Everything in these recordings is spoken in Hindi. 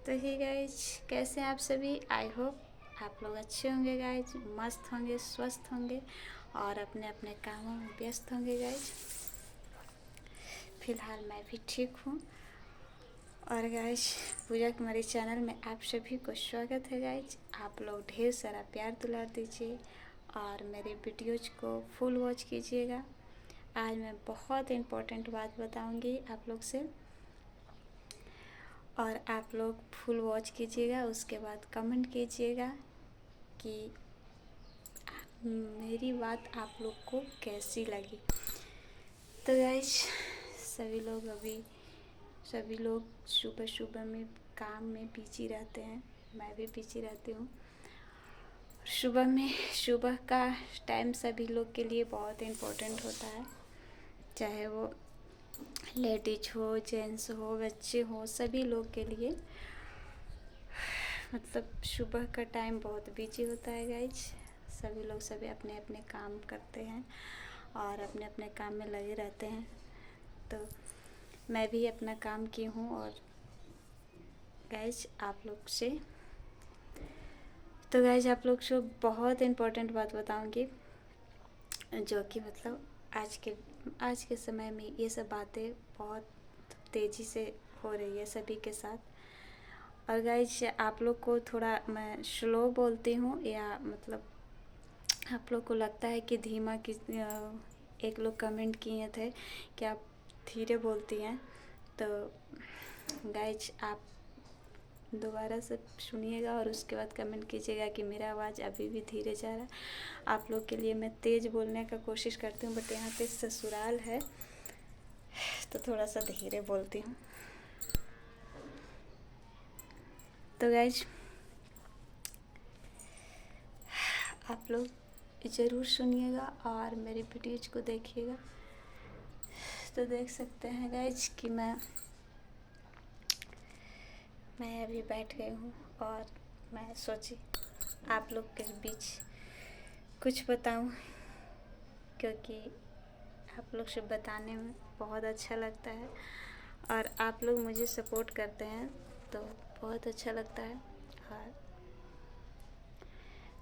तो ही गाइज, कैसे हैं आप सभी। आई होप आप लोग अच्छे होंगे गाइज, मस्त होंगे, स्वस्थ होंगे और अपने अपने कामों में व्यस्त होंगे गाइज। फ़िलहाल मैं भी ठीक हूँ। और गाइज, पूजा कुमारी चैनल में आप सभी को स्वागत है गाइज। आप लोग ढेर सारा प्यार दुलार दीजिए और मेरे वीडियोज़ को फुल वॉच कीजिएगा। आज मैं बहुत इम्पोर्टेंट बात बताऊंगी आप लोग से और आप लोग फुल वॉच कीजिएगा। उसके बाद कमेंट कीजिएगा कि मेरी बात आप लोग को कैसी लगी। तो गाइस, सभी लोग सुबह सुबह में काम में बिजी रहते हैं, मैं भी बिजी रहती हूँ। सुबह का टाइम सभी लोग के लिए बहुत इम्पोर्टेंट होता है, चाहे वो लेडीज हो, जेंट्स हो, बच्चे हो, सभी लोग के लिए मतलब सुबह का टाइम बहुत बिजी होता है गाइज। सभी अपने अपने काम करते हैं और अपने अपने काम में लगे रहते हैं। तो मैं भी अपना काम की हूँ और गाइज आप लोग से आप लोग से बहुत इम्पोर्टेंट बात बताऊंगी, जो कि मतलब आज के समय में ये सब बातें बहुत तेज़ी से हो रही है सभी के साथ। और गाइज, आप लोग को थोड़ा मैं स्लो बोलती हूँ या मतलब आप लोग को लगता है कि धीमा कि एक लोग कमेंट किए थे कि आप धीरे बोलती हैं। तो गाइज, आप दोबारा से सुनिएगा और उसके बाद कमेंट कीजिएगा कि मेरा आवाज़ अभी भी धीरे जा रहा है। आप लोग के लिए मैं तेज़ बोलने का कोशिश करती हूँ, बट यहाँ पे ससुराल है तो थोड़ा सा धीरे बोलती हूँ। तो गाइज, आप लोग ज़रूर सुनिएगा और मेरी वीडियोज़ को देखिएगा। तो देख सकते हैं गाइज कि मैं अभी बैठ गई हूँ और मैं सोची आप लोग के बीच कुछ बताऊँ, क्योंकि आप लोग से बताने में बहुत अच्छा लगता है और आप लोग मुझे सपोर्ट करते हैं तो बहुत अच्छा लगता है। और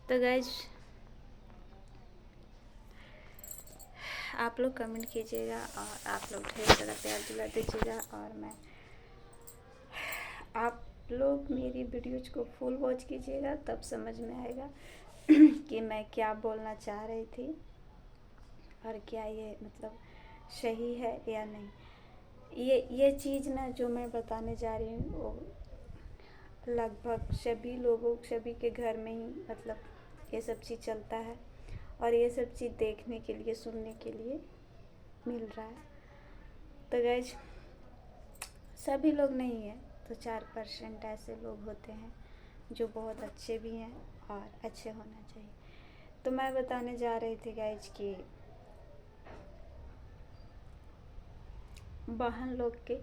तो गाइज, आप लोग कमेंट कीजिएगा और आप लोग ढेर सारा प्यार दिला दीजिएगा और आप लोग मेरी वीडियोज़ को फुल वॉच कीजिएगा, तब समझ में आएगा कि मैं क्या बोलना चाह रही थी और क्या ये मतलब सही है या नहीं। ये चीज़ ना जो मैं बताने जा रही हूँ वो लगभग सभी के घर में ही मतलब ये सब चीज़ चलता है और ये सब चीज़ देखने के लिए, सुनने के लिए मिल रहा है। तो गाइज, सभी लोग नहीं है तो 4% ऐसे लोग होते हैं जो बहुत अच्छे भी हैं और अच्छे होना चाहिए। तो मैं बताने जा रही थी गाइज कि बहन लोग के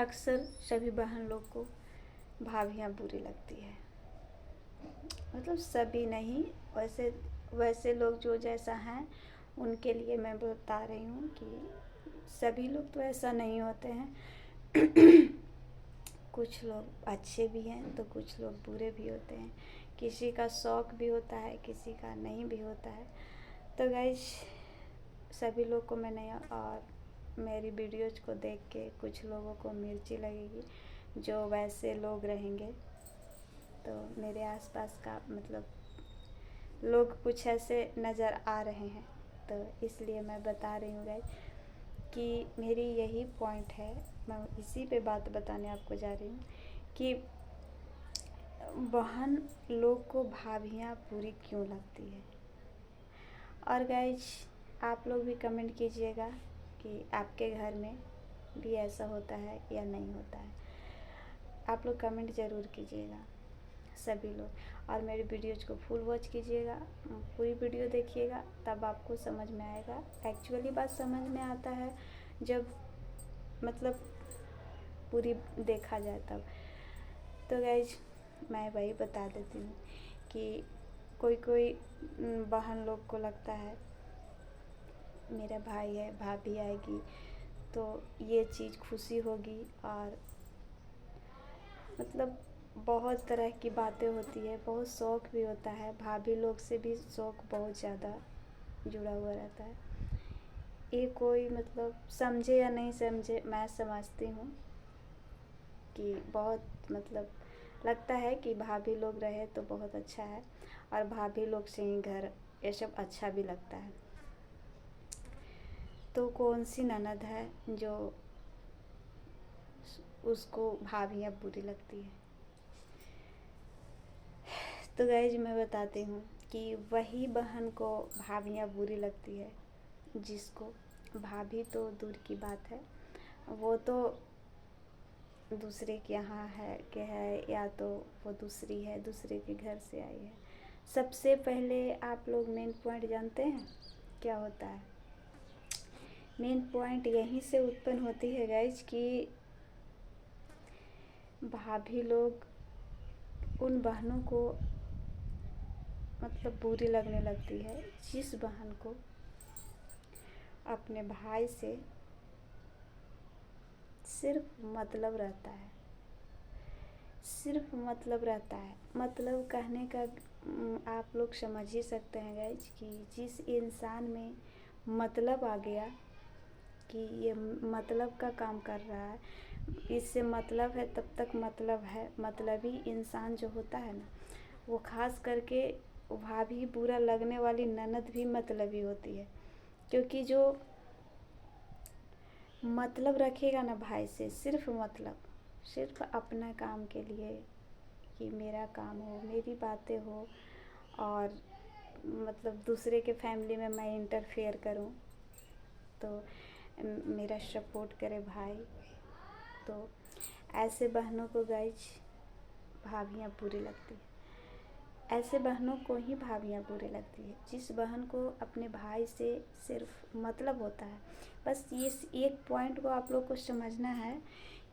अक्सर सभी बहन लोग को भाभियाँ बुरी लगती है। मतलब सभी नहीं, वैसे लोग जो जैसा हैं उनके लिए मैं बता रही हूँ कि सभी लोग तो ऐसा नहीं होते हैं। कुछ लोग अच्छे भी हैं तो कुछ लोग बुरे भी होते हैं। किसी का शौक भी होता है, किसी का नहीं भी होता है। तो गाइज, सभी लोग को मैं नहीं, और मेरी वीडियोज़ को देख के कुछ लोगों को मिर्ची लगेगी, जो वैसे लोग रहेंगे। तो मेरे आसपास का मतलब लोग कुछ ऐसे नज़र आ रहे हैं, तो इसलिए मैं बता रही हूँ गाइज कि मेरी यही पॉइंट है। मैं इसी पे बात बताने आपको जा रही हूँ कि बहन लोग को भाभियाँ बुरी क्यों लगती है। और गाइज, आप लोग भी कमेंट कीजिएगा कि आपके घर में भी ऐसा होता है या नहीं होता है। आप लोग कमेंट ज़रूर कीजिएगा सभी लोग, और मेरी वीडियोज़ को फुल वॉच कीजिएगा, पूरी वीडियो देखिएगा, तब आपको समझ में आएगा। एक्चुअली बात समझ में आता है जब मतलब पूरी देखा जाए तब। तो गाइज, मैं वही बता देती हूँ कि कोई बहन लोग को लगता है मेरा भाई है, भाभी आएगी तो ये चीज़ खुशी होगी और मतलब बहुत तरह की बातें होती है, बहुत शौक़ भी होता है, भाभी लोग से भी शौक़ बहुत ज़्यादा जुड़ा हुआ रहता है। ये कोई मतलब समझे या नहीं समझे, मैं समझती हूँ कि बहुत मतलब लगता है कि भाभी लोग रहे तो बहुत अच्छा है, और भाभी लोग से ही घर ये सब अच्छा भी लगता है। तो कौन सी ननद है जो उसको भाभियाँ बुरी लगती है? तो गाइज मैं बताती हूँ कि वही बहन को भाभियाँ बुरी लगती है जिसको, भाभी तो दूर की बात है, वो तो दूसरे के यहाँ है या तो वो दूसरी है, दूसरे के घर से आई है। सबसे पहले आप लोग मेन पॉइंट जानते हैं क्या होता है? मेन पॉइंट यहीं से उत्पन्न होती है गाइज कि भाभी लोग उन बहनों को मतलब बुरी लगने लगती है जिस बहन को अपने भाई से सिर्फ मतलब रहता है, सिर्फ मतलब रहता है। मतलब कहने का आप लोग समझ ही सकते हैं गाइज कि जिस इंसान में मतलब आ गया कि ये मतलब का काम कर रहा है, इससे मतलब है तब तक मतलब है, मतलबी इंसान जो होता है ना, वो खास करके भाभी बुरा लगने वाली ननद भी मतलबी होती है। क्योंकि जो मतलब रखेगा ना भाई से, सिर्फ मतलब, सिर्फ अपना काम के लिए कि मेरा काम हो, मेरी बातें हो, और मतलब दूसरे के फैमिली में मैं इंटरफेयर करूं तो मेरा सपोर्ट करे भाई, तो ऐसे बहनों को गाइज भाभियाँ बुरी लगती है। ऐसे बहनों को ही भाभियाँ बुरी लगती है जिस बहन को अपने भाई से सिर्फ मतलब होता है। बस ये एक पॉइंट को आप लोग को समझना है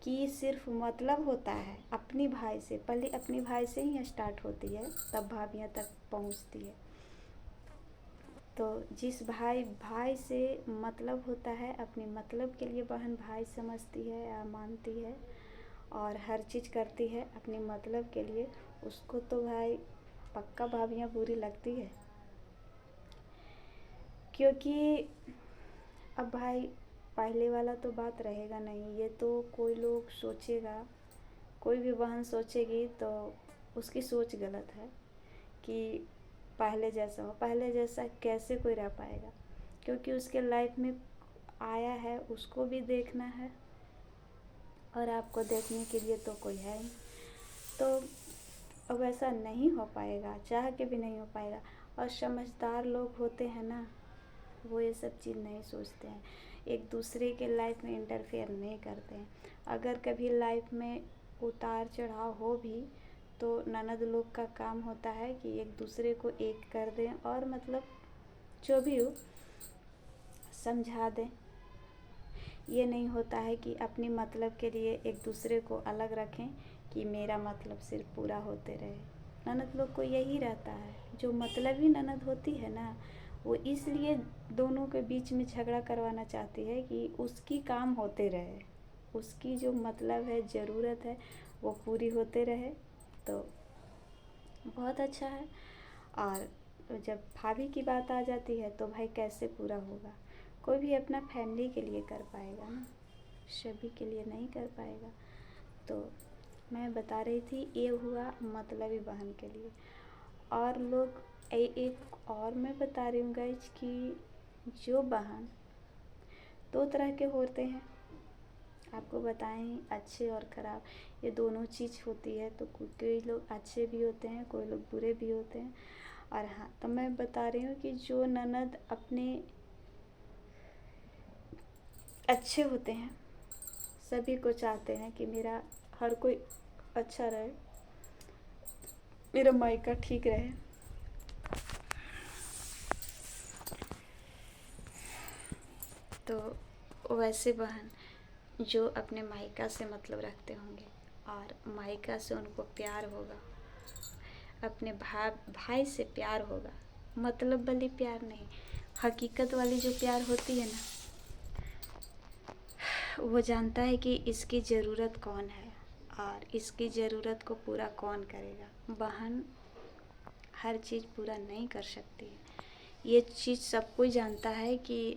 कि सिर्फ मतलब होता है अपनी भाई से, पहले अपनी भाई से ही स्टार्ट होती है तब भाभियाँ तक पहुँचती है। तो जिस भाई से मतलब होता है, अपने मतलब के लिए बहन भाई समझती है या मानती है और हर चीज़ करती है अपने मतलब के लिए, उसको तो भाई पक्का भाभियाँ बुरी लगती है। क्योंकि अब भाई पहले वाला तो बात रहेगा नहीं, ये तो कोई लोग सोचेगा, कोई भी बहन सोचेगी तो उसकी सोच गलत है कि पहले जैसा हो। पहले जैसा कैसे कोई रह पाएगा? क्योंकि उसके लाइफ में आया है, उसको भी देखना है और आपको देखने के लिए तो कोई है ही। तो अब ऐसा नहीं हो पाएगा, चाह के भी नहीं हो पाएगा। और समझदार लोग होते हैं ना, वो ये सब चीज़ नहीं सोचते हैं, एक दूसरे के लाइफ में इंटरफेयर नहीं करते हैं। अगर कभी लाइफ में उतार चढ़ाव हो भी तो ननद लोग का काम होता है कि एक दूसरे को एक कर दें और मतलब जो भी हो समझा दें। ये नहीं होता है कि अपनी मतलब के लिए एक दूसरे को अलग रखें कि मेरा मतलब सिर्फ पूरा होते रहे। ननद लोग को यही रहता है, जो मतलबी ननद होती है ना, वो इसलिए दोनों के बीच में झगड़ा करवाना चाहती है कि उसकी काम होते रहे, उसकी जो मतलब है, ज़रूरत है, वो पूरी होते रहे तो बहुत अच्छा है। और जब भाभी की बात आ जाती है तो भाई कैसे पूरा होगा? कोई भी अपना फैमिली के लिए कर पाएगा ना, सभी के लिए नहीं कर पाएगा। तो मैं बता रही थी ये हुआ मतलबी बहन के लिए। और लोग एक और मैं बता रही हूँ गाइज कि जो बहन दो तरह के होते हैं, आपको बताएं, अच्छे और ख़राब, ये दोनों चीज़ होती है। तो कोई लोग अच्छे भी होते हैं, कोई लोग बुरे भी होते हैं। और हाँ, तो मैं बता रही हूँ कि जो ननद अपने अच्छे होते हैं, सभी को चाहते हैं कि मेरा हर कोई अच्छा रहे, मेरा मायका ठीक रहे, तो वैसे बहन जो अपने मायका से मतलब रखते होंगे और मायका से उनको प्यार होगा, अपने भाई से प्यार होगा, मतलब वाली प्यार नहीं, हकीकत वाली जो प्यार होती है ना, वो जानता है कि इसकी ज़रूरत कौन है और इसकी ज़रूरत को पूरा कौन करेगा? बहन हर चीज़ पूरा नहीं कर सकती है। ये चीज़ सब कोई जानता है कि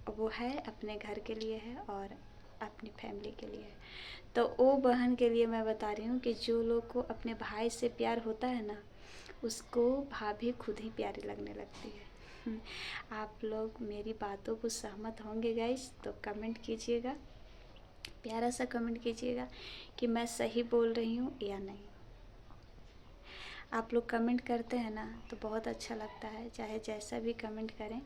वो है अपने घर के लिए है और अपनी फैमिली के लिए है। तो वो बहन के लिए मैं बता रही हूँ कि जो लोग को अपने भाई से प्यार होता है ना, उसको भाभी खुद ही प्यारी लगने लगती है। आप लोग मेरी बातों को सहमत होंगे गाइस? तो कमेंट कीजिएगा, प्यारा सा कमेंट कीजिएगा कि मैं सही बोल रही हूँ या नहीं। आप लोग कमेंट करते हैं ना तो बहुत अच्छा लगता है, चाहे जैसा भी कमेंट करें,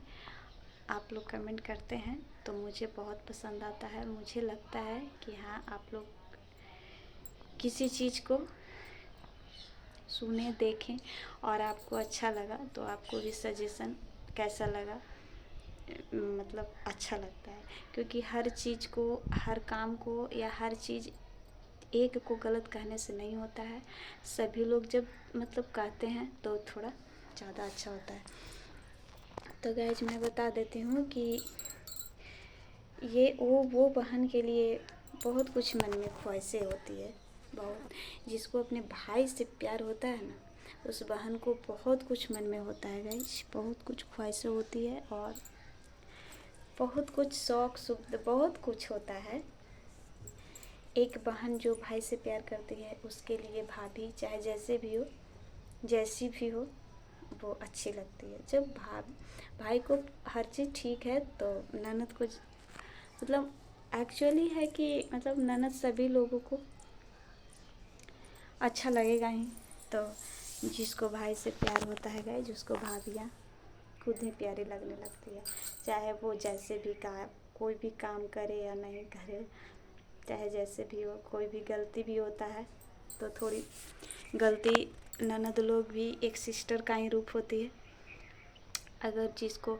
आप लोग कमेंट करते हैं तो मुझे बहुत पसंद आता है। मुझे लगता है कि हाँ, आप लोग किसी चीज़ को सुने, देखें और आपको अच्छा लगा तो आपको भी सजेशन कैसा लगा, मतलब अच्छा लगता है। क्योंकि हर चीज़ को, हर काम को या हर चीज़ एक को गलत कहने से नहीं होता है। सभी लोग जब मतलब कहते हैं तो थोड़ा ज़्यादा अच्छा होता है। तो गाइज मैं बता देती हूँ कि ये वो बहन के लिए बहुत कुछ मन में ख्वाहिशें होती है, बहुत। जिसको अपने भाई से प्यार होता है ना, उस बहन को बहुत कुछ मन में होता है गाइज, बहुत कुछ ख्वाहिशें होती है और बहुत कुछ शौक सुख, बहुत कुछ होता है। एक बहन जो भाई से प्यार करती है उसके लिए भाभी चाहे जैसे भी हो, जैसी भी हो, वो अच्छी लगती है। जब भाई को हर चीज़ ठीक है तो ननद को मतलब एक्चुअली है कि मतलब ननद सभी लोगों को अच्छा लगेगा ही। तो जिसको भाई से प्यार होता है गाइस, जिसको भाभियाँ खुद ही प्यारी लगने लगती है। चाहे वो जैसे भी कोई भी काम करे या नहीं करे, चाहे जैसे भी हो, कोई भी गलती भी होता है तो थोड़ी गलती ननद लोग भी एक सिस्टर का ही रूप होती है। अगर जिसको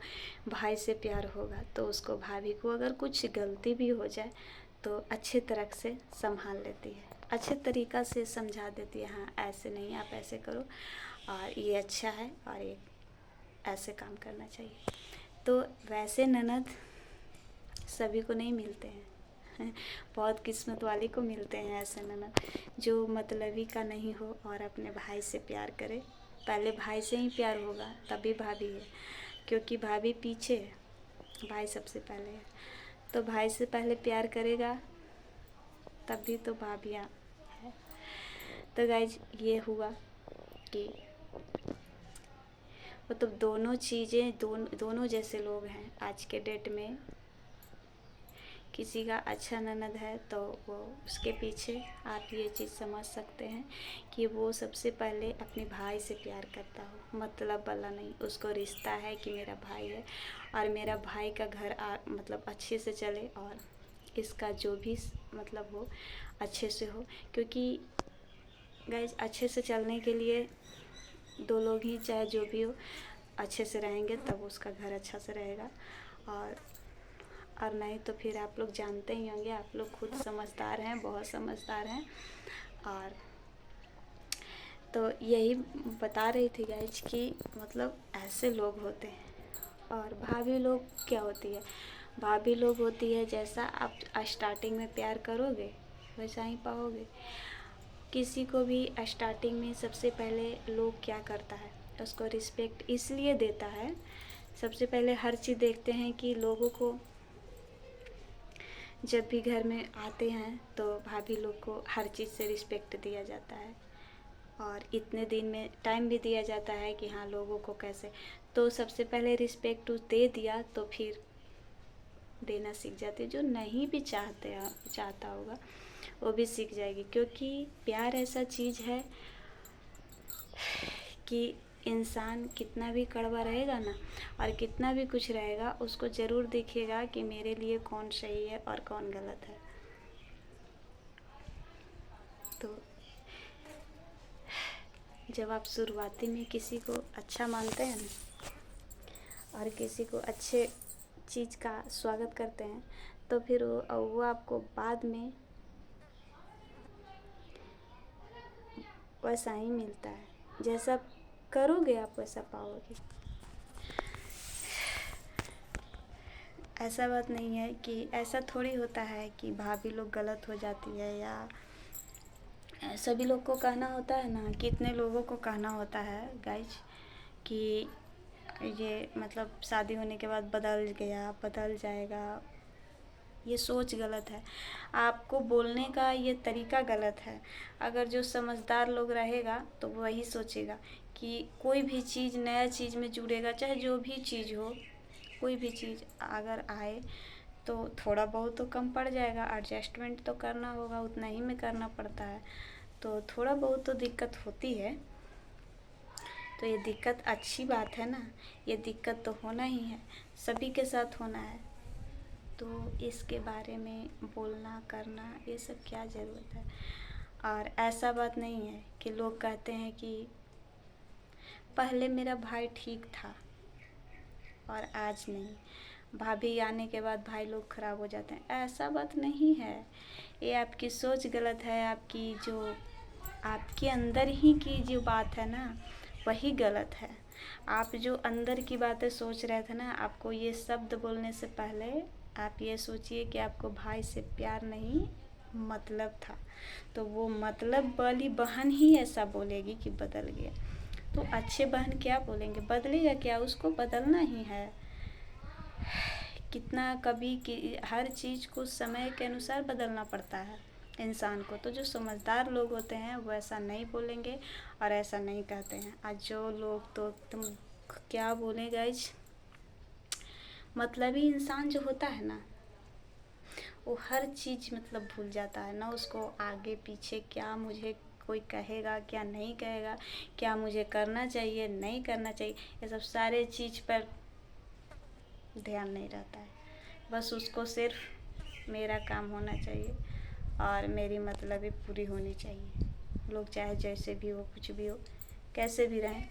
भाई से प्यार होगा तो उसको भाभी को अगर कुछ गलती भी हो जाए तो अच्छे तरह से संभाल लेती है, अच्छे तरीक़ा से समझा देती है। हाँ, ऐसे नहीं, आप ऐसे करो और ये अच्छा है और ये ऐसे काम करना चाहिए। तो वैसे ननद सभी को नहीं मिलते हैं, बहुत किस्मत वाली को मिलते हैं ऐसे ननद जो मतलबी का नहीं हो और अपने भाई से प्यार करे। पहले भाई से ही प्यार होगा तभी भाभी है, क्योंकि भाभी पीछे है, भाई सबसे पहले है। तो भाई से पहले प्यार करेगा तभी तो भाभियाँ है। तो गाइज ये हुआ कि मतलब दोनों चीज़ें, दोनों जैसे लोग हैं आज के डेट में। किसी का अच्छा ननद है तो वो उसके पीछे आप ये चीज़ समझ सकते हैं कि वो सबसे पहले अपने भाई से प्यार करता हो, मतलब वाला नहीं। उसको रिश्ता है कि मेरा भाई है और मेरा भाई का घर मतलब अच्छे से चले और इसका जो भी मतलब हो अच्छे से हो। क्योंकि गाइस अच्छे से चलने के लिए दो लोग ही, चाहे जो भी हो, अच्छे से रहेंगे तब उसका घर अच्छा से रहेगा। और नहीं तो फिर आप लोग जानते ही होंगे, आप लोग खुद समझदार हैं, बहुत समझदार हैं। और तो यही बता रही थी गाइज कि मतलब ऐसे लोग होते हैं। और भाभी लोग क्या होती है? भाभी लोग होती है जैसा आप स्टार्टिंग में प्यार करोगे वैसा ही पाओगे। किसी को भी स्टार्टिंग में सबसे पहले लोग क्या करता है, उसको रिस्पेक्ट इसलिए देता है। सबसे पहले हर चीज़ देखते हैं कि लोगों को जब भी घर में आते हैं तो भाभी लोग को हर चीज़ से रिस्पेक्ट दिया जाता है और इतने दिन में टाइम भी दिया जाता है कि हाँ लोगों को कैसे। तो सबसे पहले रिस्पेक्ट दे दिया तो फिर देना सीख जाते। जो नहीं भी चाहता होगा वो भी सीख जाएगी। क्योंकि प्यार ऐसा चीज़ है कि इंसान कितना भी कड़वा रहेगा ना और कितना भी कुछ रहेगा, उसको ज़रूर दिखेगा कि मेरे लिए कौन सही है और कौन गलत है। तो जब आप शुरुआती में किसी को अच्छा मानते हैं ना और किसी को अच्छे चीज़ का स्वागत करते हैं तो फिर वो आपको बाद में वैसा ही मिलता है। जैसा करोगे आप वैसा पाओगे। ऐसा बात नहीं है कि ऐसा थोड़ी होता है कि भाभी लोग गलत हो जाती है या सभी लोग को कहना होता है ना, कितने लोगों को कहना होता है गाइज कि ये मतलब शादी होने के बाद बदल गया, बदल जाएगा। ये सोच गलत है, आपको बोलने का ये तरीका गलत है। अगर जो समझदार लोग रहेगा तो वही सोचेगा कि कोई भी चीज़, नया चीज़ में जुड़ेगा, चाहे जो भी चीज़ हो, कोई भी चीज़ अगर आए तो थोड़ा बहुत तो कम पड़ जाएगा, एडजस्टमेंट तो करना होगा, उतना ही में करना पड़ता है। तो थोड़ा बहुत तो दिक्कत होती है, तो ये दिक्कत अच्छी बात है ना, ये दिक्कत तो होना ही है, सभी के साथ होना है। तो इसके बारे में बोलना करना ये सब क्या ज़रूरत है। और ऐसा बात नहीं है कि लोग कहते हैं कि पहले मेरा भाई ठीक था और आज नहीं, भाभी आने के बाद भाई लोग ख़राब हो जाते हैं, ऐसा बात नहीं है। ये आपकी सोच गलत है, आपकी जो आपके अंदर ही की जो बात है ना, वही गलत है। आप जो अंदर की बातें सोच रहे थे ना, आपको ये शब्द बोलने से पहले आप ये सोचिए कि आपको भाई से प्यार नहीं मतलब था, तो वो मतलब वाली बहन ही ऐसा बोलेगी कि बदल गया। तो अच्छे बहन क्या बोलेंगे, बदलेगा क्या, उसको बदलना ही है। कितना कभी कि हर चीज़ को समय के अनुसार बदलना पड़ता है इंसान को। तो जो समझदार लोग होते हैं वो ऐसा नहीं बोलेंगे और ऐसा नहीं कहते हैं। आज जो लोग तो तुम क्या बोलें गाइज, मतलबी इंसान जो होता है ना, वो हर चीज़ मतलब भूल जाता है ना, उसको आगे पीछे क्या मुझे कोई कहेगा, क्या नहीं कहेगा, क्या मुझे करना चाहिए, नहीं करना चाहिए, ये सब सारे चीज़ पर ध्यान नहीं रहता है। बस उसको सिर्फ मेरा काम होना चाहिए और मेरी मतलबी पूरी होनी चाहिए। लोग चाहे जैसे भी हो, कुछ भी हो, कैसे भी रहें,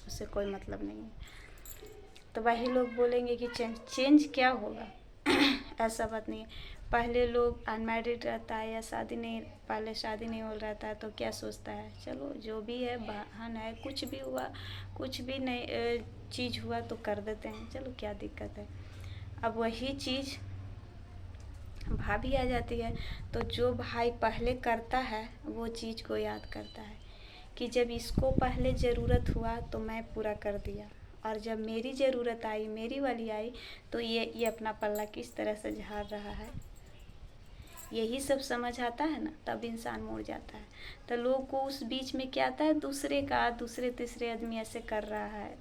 उससे कोई मतलब नहीं है। तो वही लोग बोलेंगे कि चेंज क्या होगा। ऐसा बात नहीं है। पहले लोग अनमैरिड रहता है या पहले शादी नहीं हो रहता है तो क्या सोचता है, चलो जो भी है, बहन है, कुछ भी हुआ, कुछ भी नहीं चीज़ हुआ तो कर देते हैं, चलो क्या दिक्कत है। अब वही चीज़ भाभी आ जाती है, तो जो भाई पहले करता है वो चीज़ को याद करता है कि जब इसको पहले ज़रूरत हुआ तो मैं पूरा कर दिया, और जब मेरी ज़रूरत आई, मेरी वाली आई, तो ये अपना पल्ला किस तरह से झाड़ रहा है, यही सब समझ आता है ना, तब इंसान मुड़ जाता है। तो लोग को उस बीच में क्या आता है, दूसरे तीसरे आदमी ऐसे कर रहा है,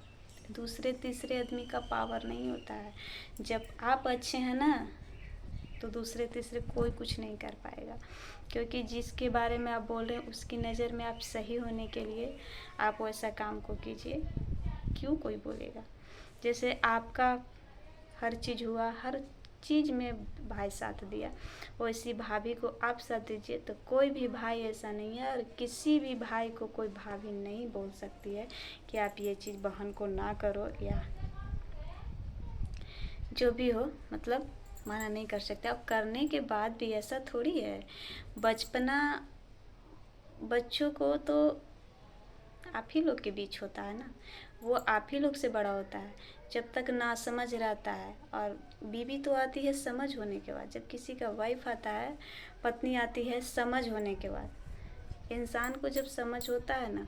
दूसरे तीसरे आदमी का पावर नहीं होता है। जब आप अच्छे हैं ना, तो दूसरे तीसरे कोई कुछ नहीं कर पाएगा, क्योंकि जिसके बारे में आप बोल रहे हैं उसकी नज़र में आप सही होने के लिए आप वैसा काम को कीजिए, क्यों कोई बोलेगा। जैसे आपका हर चीज़ हुआ, हर चीज़ में भाई साथ दिया, वैसी भाभी को आप साथ दीजिए, तो कोई भी भाई ऐसा नहीं है, और किसी भी भाई को कोई भाभी नहीं बोल सकती है कि आप ये चीज़ बहन को ना करो, या जो भी हो, मतलब मना नहीं कर सकते। अब करने के बाद भी ऐसा थोड़ी है, बचपना बच्चों को तो आप ही लोग के बीच होता है ना, वो आप ही लोग से बड़ा होता है जब तक ना समझ रहता है। और बीवी तो आती है समझ होने के बाद, जब किसी का वाइफ आता है, पत्नी आती है समझ होने के बाद। इंसान को जब समझ होता है ना,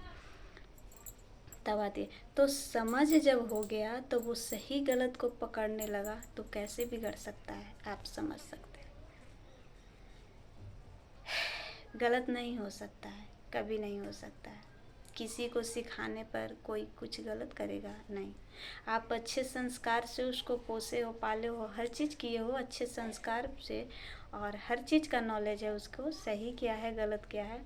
तब आती है। तो समझ जब हो गया तो वो सही गलत को पकड़ने लगा, तो कैसे बिगड़ सकता है, आप समझ सकते हैं। गलत नहीं हो सकता है, कभी नहीं हो सकता है। किसी को सिखाने पर कोई कुछ गलत करेगा नहीं। आप अच्छे संस्कार से उसको पोसे हो, पाले हो, हर चीज़ किए हो अच्छे संस्कार से, और हर चीज़ का नॉलेज है उसको, सही क्या है गलत क्या है,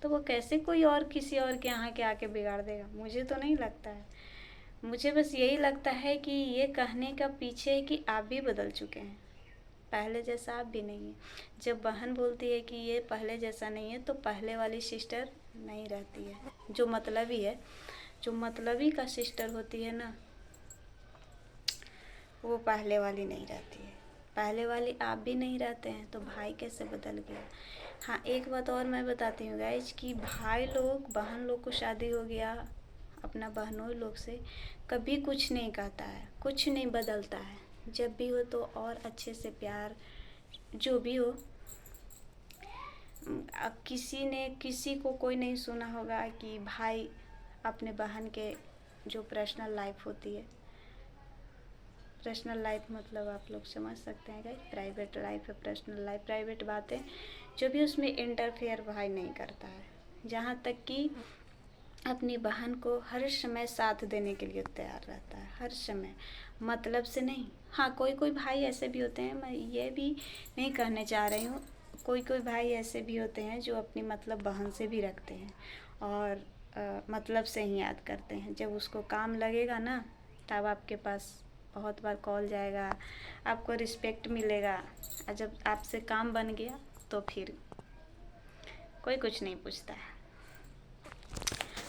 तो वो कैसे कोई और किसी और के यहाँ के आके बिगाड़ देगा, मुझे तो नहीं लगता है। मुझे बस यही लगता है कि ये कहने का पीछे है कि आप भी बदल चुके हैं, पहले जैसा आप भी नहीं है। जब बहन बोलती है कि ये पहले जैसा नहीं है, तो पहले वाली सिस्टर नहीं रहती है, जो मतलबी है, जो मतलबी का सिस्टर होती है ना, वो पहले वाली नहीं रहती है। पहले वाली आप भी नहीं रहते हैं, तो भाई कैसे बदल गया। हाँ, एक बात और मैं बताती हूँ गाइज, कि भाई लोग बहन लोग को शादी हो गया अपना बहनोई लोग से, कभी कुछ नहीं कहता है, कुछ नहीं बदलता है। जब भी हो तो और अच्छे से प्यार, जो भी हो अब किसी को कोई नहीं सुना होगा कि भाई अपने बहन के जो पर्सनल लाइफ होती है, पर्सनल लाइफ मतलब आप लोग समझ सकते हैं गाइस, प्राइवेट लाइफ है, पर्सनल लाइफ, प्राइवेट बातें जो भी उसमें इंटरफेयर भाई नहीं करता है। जहाँ तक कि अपनी बहन को हर समय साथ देने के लिए तैयार रहता है, हर समय, मतलब से नहीं। हाँ, कोई कोई भाई ऐसे भी होते हैं, मैं ये भी नहीं कहने चाह रही हूँ, कोई कोई भाई ऐसे भी होते हैं जो अपनी मतलब बहन से भी रखते हैं और मतलब से ही याद करते हैं। जब उसको काम लगेगा ना, तब आपके पास बहुत बार कॉल जाएगा, आपको रिस्पेक्ट मिलेगा, और जब आपसे काम बन गया तो फिर कोई कुछ नहीं पूछता है।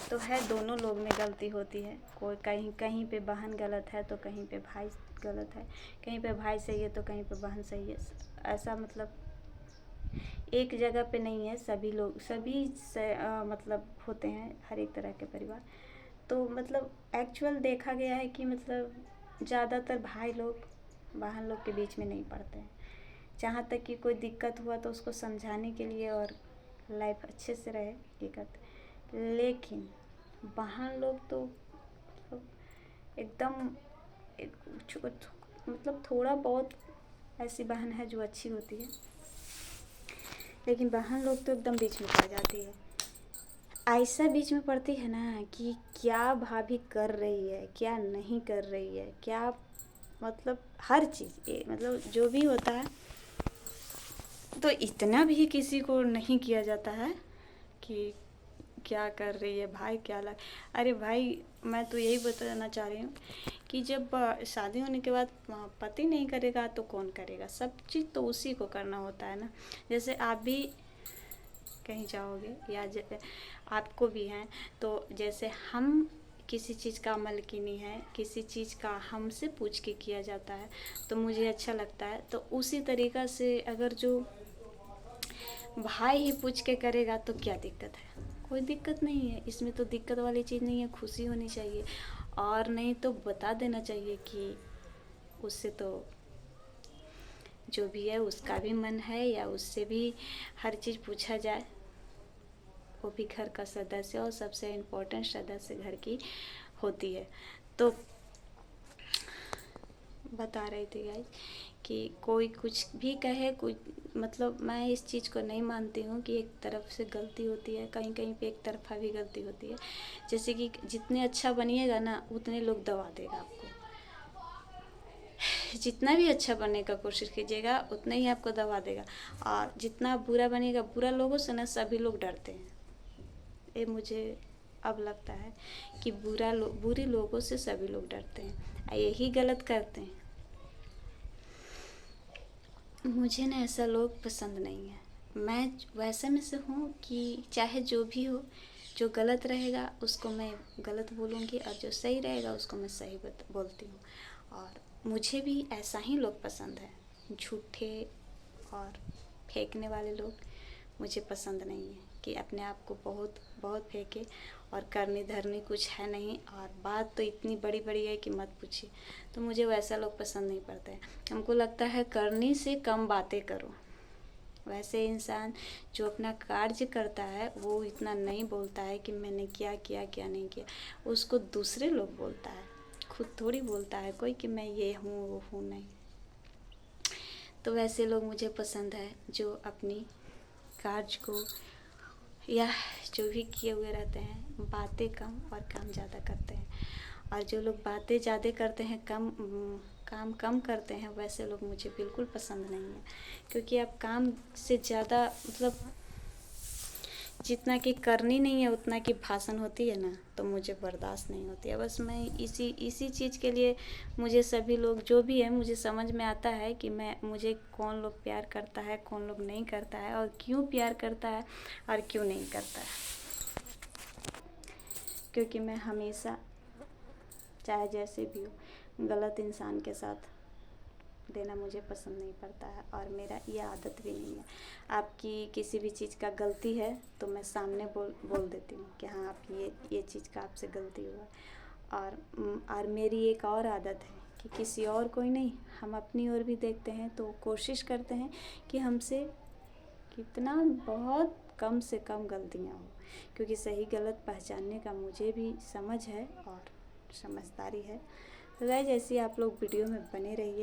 तो है, दोनों लोग में गलती होती है, कोई कहीं कहीं पे बहन गलत है तो कहीं पे भाई गलत है, कहीं पे भाई सही है तो कहीं पे बहन सही है। ऐसा मतलब एक जगह पे नहीं है, सभी लोग मतलब होते हैं, हर एक तरह के परिवार। तो मतलब एक्चुअल देखा गया है कि मतलब ज़्यादातर भाई लोग बहन लोग के बीच में नहीं पड़ते हैं। जहाँ तक कि कोई दिक्कत हुआ तो उसको समझाने के लिए और लाइफ अच्छे से रहे ये करते। लेकिन बहन लोग तो मतलब एकदम मतलब थोड़ा बहुत ऐसी बहन है जो अच्छी होती है, लेकिन बहन लोग तो एकदम बीच में पड़ जाती है। ऐसा बीच में पड़ती है ना कि क्या भाभी कर रही है, क्या नहीं कर रही है, क्या मतलब हर चीज़ मतलब जो भी होता है, तो इतना भी किसी को नहीं किया जाता है कि क्या कर रही है भाई, क्या लग। अरे भाई, मैं तो यही बताना चाह रही हूँ कि जब शादी होने के बाद पति नहीं करेगा तो कौन करेगा? सब चीज़ तो उसी को करना होता है ना। जैसे आप भी कहीं जाओगे या आपको भी हैं, तो जैसे हम किसी चीज़ का मालकिनी है, किसी चीज़ का हमसे पूछ के किया जाता है तो मुझे अच्छा लगता है। तो उसी तरीक़ा से अगर जो भाई ही पूछ के करेगा तो क्या दिक्कत है? कोई दिक्कत नहीं है, इसमें तो दिक्कत वाली चीज़ नहीं है, खुशी होनी चाहिए। और नहीं तो बता देना चाहिए कि उससे तो जो भी है उसका भी मन है, या उससे भी हर चीज़ पूछा जाए। वो भी घर का सदस्य और सबसे इम्पोर्टेंट सदस्य घर की होती है। तो बता रही थी गाइस कि कोई कुछ भी कहे, कोई मतलब मैं इस चीज़ को नहीं मानती हूँ कि एक तरफ से गलती होती है, कहीं कहीं पे एक तरफा भी गलती होती है। जैसे कि जितने अच्छा बनिएगा ना, उतने लोग दबा देगा आपको। जितना भी अच्छा बनने का कोशिश कीजिएगा उतना ही आपको दबा देगा। और जितना बुरा बनेगा, बुरा लोगों से ना सभी लोग डरते हैं। ये मुझे अब लगता है कि बुरे लोगों से सभी लोग डरते हैं, यही गलत करते हैं। मुझे ना ऐसा लोग पसंद नहीं है। मैं वैसे में से हूँ कि चाहे जो भी हो, जो गलत रहेगा उसको मैं गलत बोलूँगी और जो सही रहेगा उसको मैं सही बोलती हूँ। और मुझे भी ऐसा ही लोग पसंद है। झूठे और फेंकने वाले लोग मुझे पसंद नहीं है, कि अपने आप को बहुत बहुत फेंके और करनी धरनी कुछ है नहीं, और बात तो इतनी बड़ी बड़ी है कि मत पूछिए। तो मुझे वैसा लोग पसंद नहीं पड़ते हैं। हमको लगता है करनी से कम बातें करो। वैसे इंसान जो अपना कार्य करता है वो इतना नहीं बोलता है कि मैंने क्या किया क्या नहीं किया, उसको दूसरे लोग बोलता है, खुद थोड़ी बोलता है कोई कि मैं ये हूँ वो हूँ, नहीं। तो वैसे लोग मुझे पसंद है जो अपनी कार्य को या जो भी किए हुए रहते हैं, बातें कम और काम ज़्यादा करते हैं। और जो लोग बातें ज़्यादा करते हैं, काम कम करते हैं, वैसे लोग मुझे बिल्कुल पसंद नहीं है। क्योंकि आप काम से ज़्यादा मतलब जितना कि करनी नहीं है उतना की भाषण होती है ना, तो मुझे बर्दाश्त नहीं होती है। बस मैं इसी चीज़ के लिए मुझे सभी लोग जो भी है, मुझे समझ में आता है कि मुझे कौन लोग प्यार करता है, कौन लोग नहीं करता है, और क्यों प्यार करता है और क्यों नहीं करता है। क्योंकि मैं हमेशा, चाहे जैसे भी हो, गलत इंसान के साथ देना मुझे पसंद नहीं पड़ता है, और मेरा ये आदत भी नहीं है। आपकी किसी भी चीज़ का गलती है तो मैं सामने बोल देती हूँ कि हाँ, आप ये चीज़ का आपसे गलती हुआ। और मेरी एक और आदत है कि किसी और कोई नहीं, हम अपनी ओर भी देखते हैं तो कोशिश करते हैं कि हमसे कितना बहुत कम से कम गलतियाँ हो, क्योंकि सही गलत पहचानने का मुझे भी समझ है और समझदारी है। तो गाइस, ऐसे आप लोग वीडियो में बने रहिए।